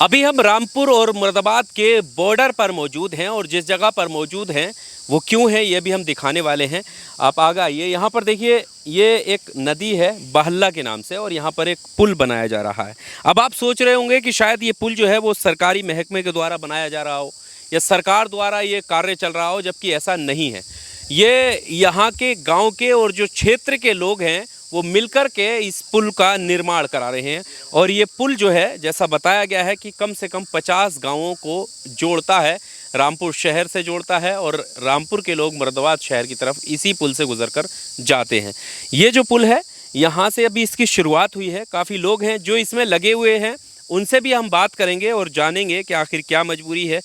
अभी हम रामपुर और मुरादाबाद के बॉर्डर पर मौजूद हैं और जिस जगह पर मौजूद हैं वो क्यों है ये भी हम दिखाने वाले हैं। आप आगे आइए। यहाँ पर देखिए ये एक नदी है बहल्ला के नाम से और यहाँ पर एक पुल बनाया जा रहा है। अब आप सोच रहे होंगे कि शायद ये पुल जो है वो सरकारी महकमे के द्वारा बनाया जा रहा हो या सरकार द्वारा ये कार्य चल रहा हो, जबकि ऐसा नहीं है। ये यहाँ के गाँव के और जो क्षेत्र के लोग हैं वो मिलकर के इस पुल का निर्माण करा रहे हैं। और ये पुल जो है जैसा बताया गया है कि कम से कम 50 गांवों को जोड़ता है, रामपुर शहर से जोड़ता है और रामपुर के लोग मुरादाबाद शहर की तरफ इसी पुल से गुजरकर जाते हैं। ये जो पुल है यहाँ से अभी इसकी शुरुआत हुई है। काफ़ी लोग हैं जो इसमें लगे हुए हैं, उनसे भी हम बात करेंगे और जानेंगे कि आखिर क्या मजबूरी है,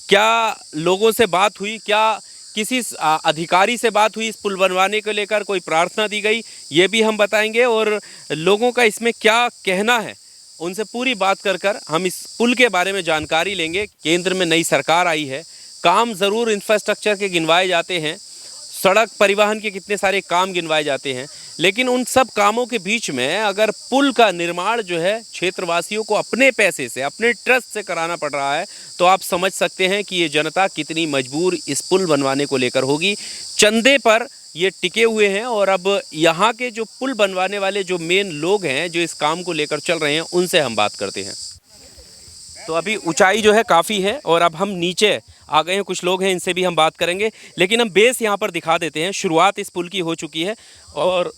क्या लोगों से बात हुई, क्या किसी अधिकारी से बात हुई इस पुल बनवाने को लेकर, कोई प्रार्थना दी गई, ये भी हम बताएंगे। और लोगों का इसमें क्या कहना है उनसे पूरी बात कर हम इस पुल के बारे में जानकारी लेंगे। केंद्र में नई सरकार आई है, काम ज़रूर इंफ्रास्ट्रक्चर के गिनवाए जाते हैं, सड़क परिवहन के कितने सारे काम गिनवाए जाते हैं, लेकिन उन सब कामों के बीच में अगर पुल का निर्माण जो है क्षेत्रवासियों को अपने पैसे से, अपने ट्रस्ट से कराना पड़ रहा है, तो आप समझ सकते हैं कि ये जनता कितनी मजबूर इस पुल बनवाने को लेकर होगी। चंदे पर ये टिके हुए हैं और अब यहाँ के जो पुल बनवाने वाले जो मेन लोग हैं जो इस काम को लेकर चल रहे हैं उनसे हम बात करते हैं। तो अभी ऊंचाई जो है काफ़ी है और अब हम नीचे आ गए हैं, कुछ लोग हैं इनसे भी हम बात करेंगे, लेकिन हम बेस यहाँ पर दिखा देते हैं। शुरुआत इस पुल की हो चुकी है और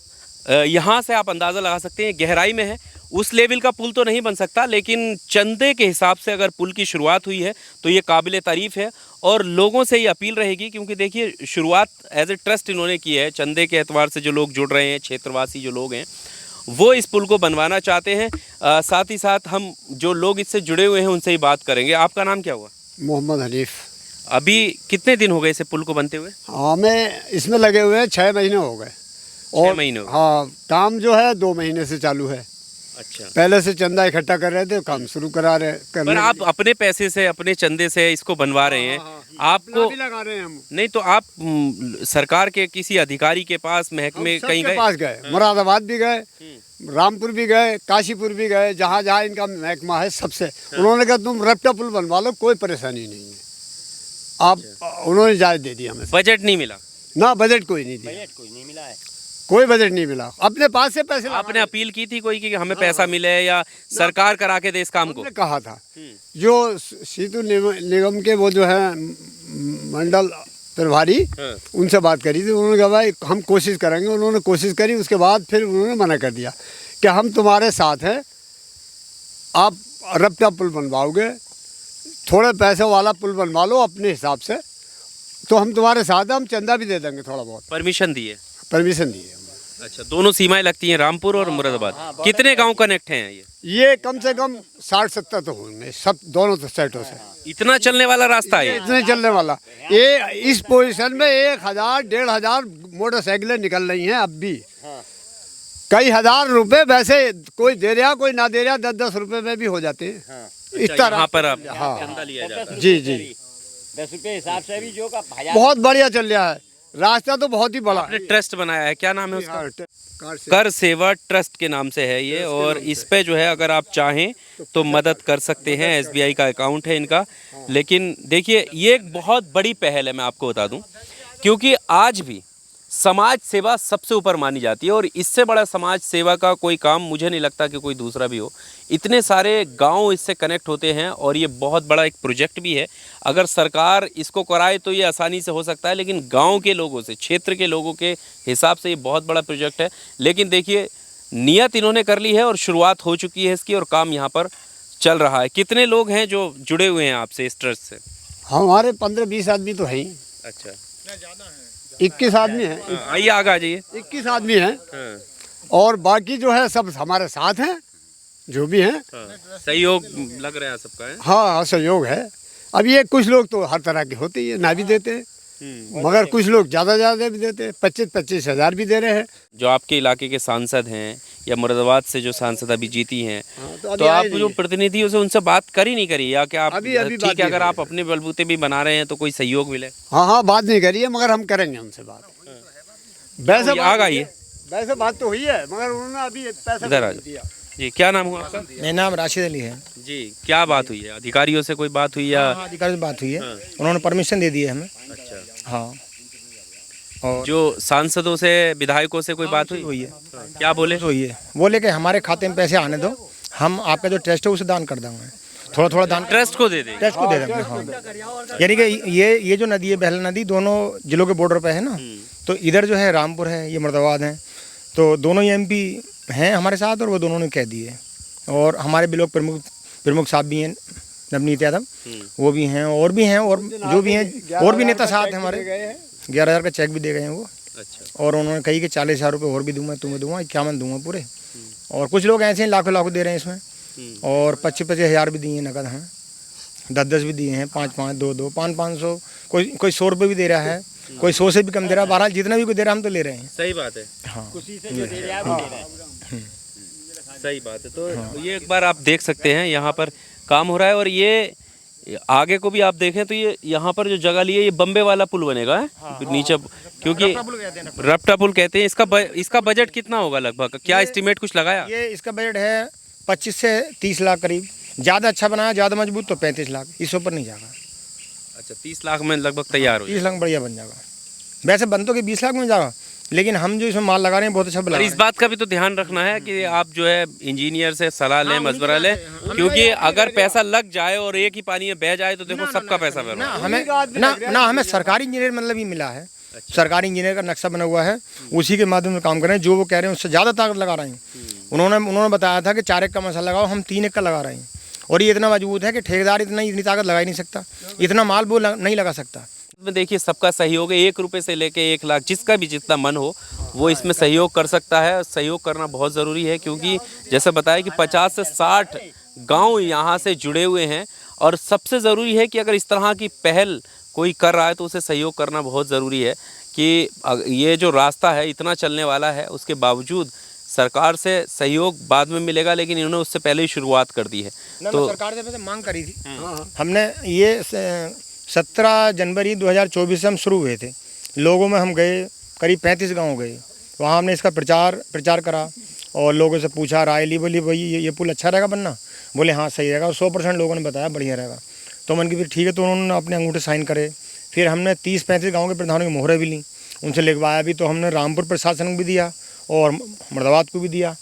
यहाँ से आप अंदाज़ा लगा सकते हैं गहराई में है। उस लेवल का पुल तो नहीं बन सकता, लेकिन चंदे के हिसाब से अगर पुल की शुरुआत हुई है तो ये काबिल तारीफ़ है। और लोगों से ये अपील रहेगी, क्योंकि देखिए शुरुआत एज ए ट्रस्ट इन्होंने की है। चंदे के एतबार से जो लोग जुड़ रहे हैं, क्षेत्रवासी जो लोग हैं, वो इस पुल को बनवाना चाहते हैं। साथ ही साथ हम जो लोग इससे जुड़े हुए हैं उनसे ही बात करेंगे। आपका नाम क्या हुआ? मोहम्मद हनीफ। अभी कितने दिन हो गए इसे पुल को बनते हुए? हमें इसमें लगे हुए 6 महीने हो गए। 6 महीने? हाँ, काम जो है 2 महीने से चालू है। अच्छा। पहले से चंदा इकट्ठा कर रहे थे, काम शुरू करा रहे पर आप अपने पैसे से, अपने चंदे से इसको बनवा रहे हैं। आपको भी लगा रहे हैं हम। नहीं तो आप सरकार के किसी अधिकारी के पास, महकमे कहीं गए? पास गए, मुरादाबाद भी गए, रामपुर भी गए, काशीपुर भी गए, जहाँ जहाँ इनका महकमा है सबसे। उन्होंने कहा तुम रपटा पुल बनवा लो, कोई परेशानी नहीं है। आप उन्होंने इजाज़त दे दी हमें। बजट नहीं मिला? ना, बजट कोई नहीं दिया। बजट कोई नहीं मिला है, कोई बजट नहीं मिला। अपने पास से पैसे आपने अपील की थी कोई कि हमें पैसा मिले या सरकार करा के दे इस काम को? कहा था जो सेतु निगम के वो जो है मंडल प्रभारी, उनसे बात करी थी। उन्होंने कहा भाई हम कोशिश करेंगे। उन्होंने कोशिश करी, उसके बाद फिर उन्होंने मना कर दिया कि हम तुम्हारे साथ हैं, आप रपटा पुल बनवाओगे, थोड़े पैसे वाला पुल बनवा लो अपने हिसाब से, तो हम तुम्हारे साथ हैं, हम चंदा भी दे देंगे थोड़ा बहुत। परमिशन दी है? परमिशन दी है। अच्छा, दोनों सीमाएं लगती हैं, रामपुर और मुरादाबाद। कितने गांव कनेक्ट हैं ये कम से कम 60-70 तो होंगे, सब दोनों साइडों से। इतना चलने वाला रास्ता है? इतने चलने वाला। ये इस पोजीशन में 1000-1500 मोटरसाइकिलें निकल रही हैं अब भी। कई हजार रुपए वैसे कोई दे रहा, कोई ना दे रहा, 10-10 रुपए में भी हो जाते हैं। इस तरह यहाँ पर अब हाँ, चंदा लिया जाता है। जी जी, 10 रुपए हिसाब से भी जो का बहुत बढ़िया चल रहा है। रास्ता तो बहुत ही बड़ा आपने ट्रस्ट बनाया है, क्या नाम है उसका? कर कर सेवा ट्रस्ट के नाम से है ये। और इस पे जो है अगर आप चाहें तो मदद कर सकते हैं। SBI का अकाउंट है इनका। लेकिन देखिए ये एक बहुत बड़ी पहल है, मैं आपको बता दूं, क्योंकि आज भी समाज सेवा सबसे ऊपर मानी जाती है और इससे बड़ा समाज सेवा का कोई काम मुझे नहीं लगता कि कोई दूसरा भी हो। इतने सारे गांव इससे कनेक्ट होते हैं और ये बहुत बड़ा एक प्रोजेक्ट भी है। अगर सरकार इसको कराए तो ये आसानी से हो सकता है, लेकिन गांव के लोगों से, क्षेत्र के लोगों के हिसाब से ये बहुत बड़ा प्रोजेक्ट है। लेकिन देखिए नियत इन्होंने कर ली है और शुरुआत हो चुकी है इसकी और काम यहाँ पर चल रहा है। कितने लोग हैं जो जुड़े हुए हैं आपसे इस ट्रस्ट से? हमारे 15-20 आदमी तो हैं। अच्छा, 21 आदमी हैं। आइए आगे आ जाइए। 21 आदमी हैं और बाकी जो है सब हमारे साथ हैं, जो भी हैं। सहयोग लग रहा है सबका है? हाँ, सहयोग है। अब ये कुछ लोग तो हर तरह के होते ही है, ना भी देते हैं, मगर कुछ लोग ज़्यादा भी देते हैं। 25-25 हज़ार भी दे रहे हैं। जो आपके इलाके के सांसद हैं या मुरादाबाद से जो सांसद अभी जीती हैं, तो आप जो प्रतिनिधियों से उनसे बात करी नहीं करी या क्या? आप ठीक है, अगर आप अपने बलबूते भी बना रहे हैं तो कोई सहयोग मिले? हाँ, बात नहीं करी है, मगर हम करेंगे उनसे बात। वैसे आगे आइए। वैसे बात तो हुई है, मगर उन्होंने अभी पैसा इधर आ नहीं दिया। जी, क्या नाम हुआ आपका? मेरा नाम राशिद अली है। जी, क्या बात हुई है? अधिकारियों से कोई बात हुई या? हाँ, अधिकारी से बात हुई है, उन्होंने परमिशन दे दी है हमें। अच्छा, हाँ, और जो सांसदों से विधायकों से कोई बात हुई? हुई है, क्या बोले? हुई है, बोले कि हमारे खाते में पैसे आने दो, हम आपका जो ट्रस्ट है उसे दान कर देंगे, थोड़ा थोड़ा दान ट्रस्ट को दे देंगे। ट्रस्ट को दे देंगे। हाँ, यानी कि ये जो नदी है बहला नदी दोनों जिलों के बॉर्डर पे है ना, तो इधर जो है रामपुर है, ये मुरादाबाद है, तो दोनों ही एमपी हैं हमारे साथ और वो दोनों ने कह दिए। और हमारे ब्लॉक प्रमुख साहब भी हैं, नवनीत यादव, वो भी हैं और भी हैं, और जो भी हैं और भी नेता साथ हैं हमारे। 11,000 का चेक भी दे गए हैं वो। अच्छा, और उन्होंने कही कि 40,000 रुपये और भी दूंगा, तुम्हें दूंगा, 51 दूंगा पूरे। और कुछ लोग ऐसे हैं लाखों लाखों दे रहे हैं इसमें, और 25,000 भी दिए हैं नकद, हैं 10-10 भी दिए हैं, 5-5, 2-2, 500, कोई 100 रुपये भी दे रहा है, कोई 100 से भी कम दे रहा है। बहरहाल जितना भी कोई दे रहा है हम तो ले रहे हैं। सही बात है। हाँ, खुशी से जो दे रहे हैं वो दे रहे हैं। सही बात है। तो ये एक बार आप देख सकते हैं, यहाँ पर काम हो रहा है। और ये आगे को भी आप देखें तो ये यहाँ पर जो जगह ली है, ये बम्बे वाला पुल बनेगा है नीचे, क्योंकि रपटा पुल कहते हैं। इसका बजट कितना होगा लगभग, क्या एस्टिमेट कुछ लगाया? ये इसका बजट है 25 से 30 लाख करीब। ज़्यादा अच्छा बनाया, ज़्यादा मजबूत तो 35 लाख, इससे ऊपर नहीं जाएगा। अच्छा, 30 लाख में लगभग तैयार हो 30 लाख बढ़िया बन जाएगा। वैसे बन तो कि 20 लाख में जाएगा, लेकिन हम जो इसमें माल लगा रहे हैं बहुत अच्छा और लगा इस बात का भी तो ध्यान रखना है कि आप जो है इंजीनियर से सलाह लें, मशवरा लें, क्योंकि अगर पैसा लग जाए और एक ही पानी में बह जाए तो देखो सबका पैसा बर्बाद। हमें सरकारी इंजीनियर मतलब ही मिला है। सरकारी इंजीनियर का नक्शा बना हुआ है, उसी के माध्यम से काम कर रहे हैं। जो वो कह रहे हैं उससे ज़्यादा ताकत लगा रहे हैं। उन्होंने बताया था कि 4 एक का मसाला लगाओ, हम 3 एक का लगा रहे हैं। और ये इतना मजबूत है कि ठेकेदार इतनी ताकत लगा ही नहीं सकता, इतना माल वो नहीं लगा सकता। में देखिए सबका सहयोग है, 1 रुपये से लेके 1 लाख, जिसका भी जितना मन हो वो इसमें सहयोग कर सकता है। सहयोग करना बहुत ज़रूरी है, क्योंकि जैसे बताया कि 50 से 60 गांव यहाँ से जुड़े हुए हैं। और सबसे ज़रूरी है कि अगर इस तरह की पहल कोई कर रहा है तो उसे सहयोग करना बहुत ज़रूरी है। कि ये जो रास्ता है इतना चलने वाला है, उसके बावजूद सरकार से सहयोग बाद में मिलेगा, लेकिन इन्होंने उससे पहले ही शुरुआत कर दी है। तो सरकार से मांग करी थी हमने। ये 17 जनवरी 2024 से हम शुरू हुए थे। लोगों में हम गए, करीब 35 गांव गए, वहाँ हमने इसका प्रचार करा और लोगों से पूछा, राय ली। बोली भाई ये पुल अच्छा रहेगा बनना? बोले हाँ सही रहेगा। और 100% लोगों ने बताया बढ़िया रहेगा। तो मन की फिर ठीक है, तो उन्होंने अपने अंगूठे साइन करे। फिर हमने 30-35 गाँव के प्रधानों की मोहरें भी ली, उनसे लिखवाया भी। तो हमने रामपुर प्रशासन को भी दिया और मुरादाबाद को भी दिया,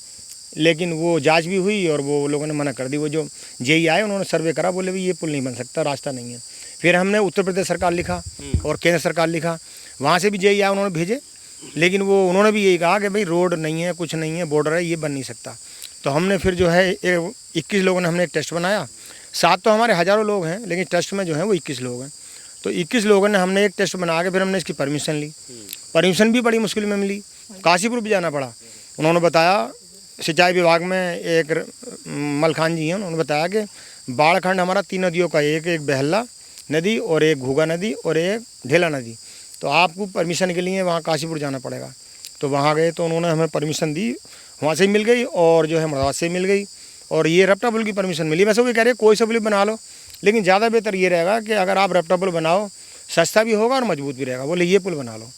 लेकिन वो जांच भी हुई और वो लोगों ने मना कर दी। वो जो जेई आए उन्होंने सर्वे करा, बोले भाई ये पुल नहीं बन सकता, रास्ता नहीं है। फिर हमने उत्तर प्रदेश सरकार लिखा और केंद्र सरकार लिखा, वहाँ से भी जेई आए, उन्होंने भेजे, लेकिन उन्होंने भी यही कहा कि भाई रोड नहीं है, कुछ नहीं है, बॉर्डर है, ये बन नहीं सकता। तो हमने फिर जो है 21 लोगों ने हमने एक टेस्ट बनाया। साथ तो हमारे हज़ारों लोग हैं, लेकिन टेस्ट में जो है वो 21 लोग हैं। तो 21 लोगों ने हमने एक टेस्ट बना के फिर हमने इसकी परमिशन ली। परमिशन भी बड़ी मुश्किल में मिली, काशीपुर भी जाना पड़ा। उन्होंने बताया, सिंचाई विभाग में एक मलखान जी हैं, उन्होंने बताया कि बाढ़खंड हमारा 3 नदियों का, एक बहला नदी और एक घूगा नदी और एक ढेला नदी, तो आपको परमिशन के लिए वहाँ काशीपुर जाना पड़ेगा। तो वहाँ गए तो उन्होंने हमें परमिशन दी, वहाँ से मिल गई और जो है मुरादाबाद से मिल गई। और ये रपटा पुल की परमिशन मिली। वैसे वो कह रहे हैं कोई सा पुल बना लो, लेकिन ज़्यादा बेहतर ये रहेगा कि अगर आप रपटा पुल बनाओ, सस्ता भी होगा और मजबूत भी रहेगा। बोले ये पुल बना लो।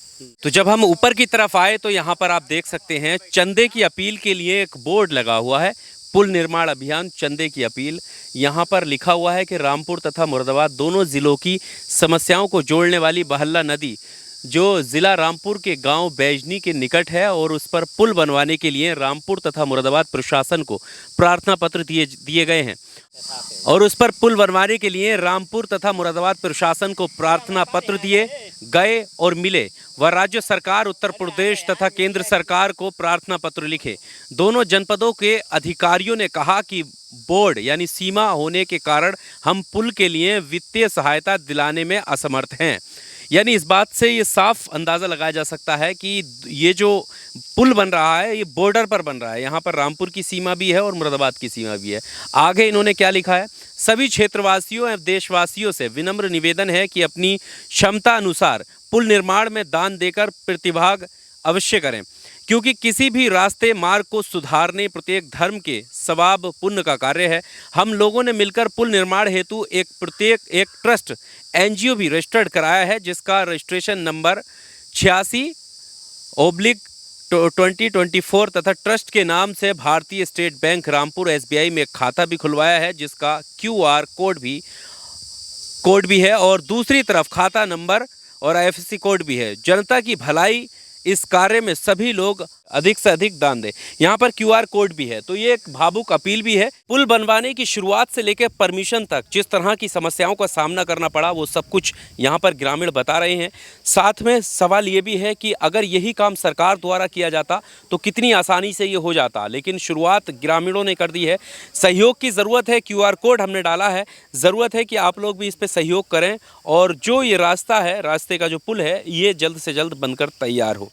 तो जब हम ऊपर की तरफ आए तो यहाँ पर आप देख सकते हैं चंदे की अपील के लिए एक बोर्ड लगा हुआ है, पुल निर्माण अभियान चंदे की अपील। यहाँ पर लिखा हुआ है कि रामपुर तथा मुरादाबाद दोनों ज़िलों की समस्याओं को जोड़ने वाली बहल्ला नदी जो ज़िला रामपुर के गांव बैजनी के निकट है, और उस पर पुल बनवाने के लिए रामपुर तथा मुरादाबाद प्रशासन को प्रार्थना पत्र दिए गए हैं। और उस पर पुल बनवाने के लिए रामपुर तथा मुरादाबाद प्रशासन को प्रार्थना पत्र दिए गए और मिले। वह राज्य सरकार, उत्तर प्रदेश तथा केंद्र सरकार को प्रार्थना पत्र लिखे। दोनों जनपदों के अधिकारियों ने कहा कि बोर्ड यानी सीमा होने के कारण हम पुल के लिए वित्तीय सहायता दिलाने में असमर्थ हैं। यानी इस बात से ये साफ अंदाज़ा लगाया जा सकता है कि ये जो पुल बन रहा है ये बॉर्डर पर बन रहा है। यहाँ पर रामपुर की सीमा भी है और मुरादाबाद की सीमा भी है। आगे इन्होंने क्या लिखा है, सभी क्षेत्रवासियों एवं देशवासियों से विनम्र निवेदन है कि अपनी क्षमता अनुसार पुल निर्माण में दान देकर प्रतिभाग अवश्य करें, क्योंकि किसी भी रास्ते मार्ग को सुधारने प्रत्येक धर्म के सवाब पुण्य का कार्य है। हम लोगों ने मिलकर पुल निर्माण हेतु एक ट्रस्ट एनजीओ भी रजिस्टर्ड कराया है, जिसका रजिस्ट्रेशन नंबर 86/20 2024 तथा ट्रस्ट के नाम से भारतीय स्टेट बैंक रामपुर SBI में एक खाता भी खुलवाया है, जिसका QR कोड भी है और दूसरी तरफ खाता नंबर और IFSC कोड भी है। जनता की भलाई इस कार्य में सभी लोग अधिक से अधिक दान दें। यहाँ पर QR कोड भी है, तो ये एक भावुक अपील भी है। पुल बनवाने की शुरुआत से लेकर परमिशन तक जिस तरह की समस्याओं का सामना करना पड़ा, वो सब कुछ यहाँ पर ग्रामीण बता रहे हैं। साथ में सवाल ये भी है कि अगर यही काम सरकार द्वारा किया जाता तो कितनी आसानी से ये हो जाता, लेकिन शुरुआत ग्रामीणों ने कर दी है। सहयोग की ज़रूरत है, QR कोड हमने डाला है, ज़रूरत है कि आप लोग भी इस पर सहयोग करें और जो ये रास्ता है, रास्ते का जो पुल है, ये जल्द से जल्द बनकर तैयार हो।